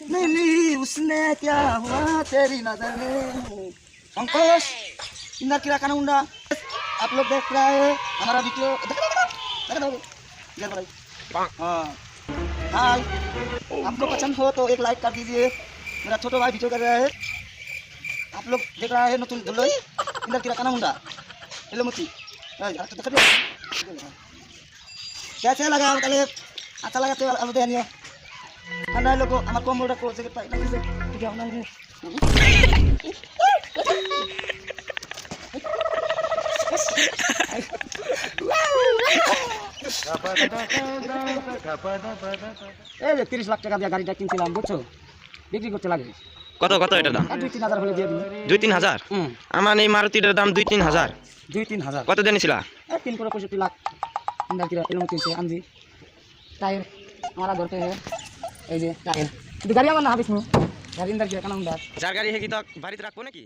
नहीं उसने क्या हुआ तेरी नजर में। अंकुश इंदर किरा काना मुंडा आप लोग देख रहे हैं हमारा वीडियो। हाँ हाय, आपको पसंद हो तो एक लाइक कर दीजिए। मेरा छोटा भाई वीडियो कर रहा है, आप लोग देख रहा है नतुन दुल्लो इंदर किरा काना मुंडा एलोमुती। कैसे लगा बताइए, अच्छा लगा तो अब देखिए ठंडा लोगों हमारे को मोड़ को जगह पाई ना ठीक है ना है। এই 30 লাখ টাকা দিয়ে গাড়িটা কিনছিলাম বুঝছো, বিক্রি করতে লাগে। কত কত এটার দাম? 2-3 হাজার হলে দিয়ে দিন। 2-3 হাজার? আমার এই মারুতিটার দাম 2-3 হাজার। 2-3 হাজার কত জানিছিলা? 3 লাখ इंदर किरा एलोमुती से आंधी टायर हमारा घर पे है। এই যে টায়ার, গাড়ি আমার না হাবিস नु গাড়ি इंदर किरा काना मुंडा। যার গাড়ি হে কি তো বাড়িতে রাখবো নাকি?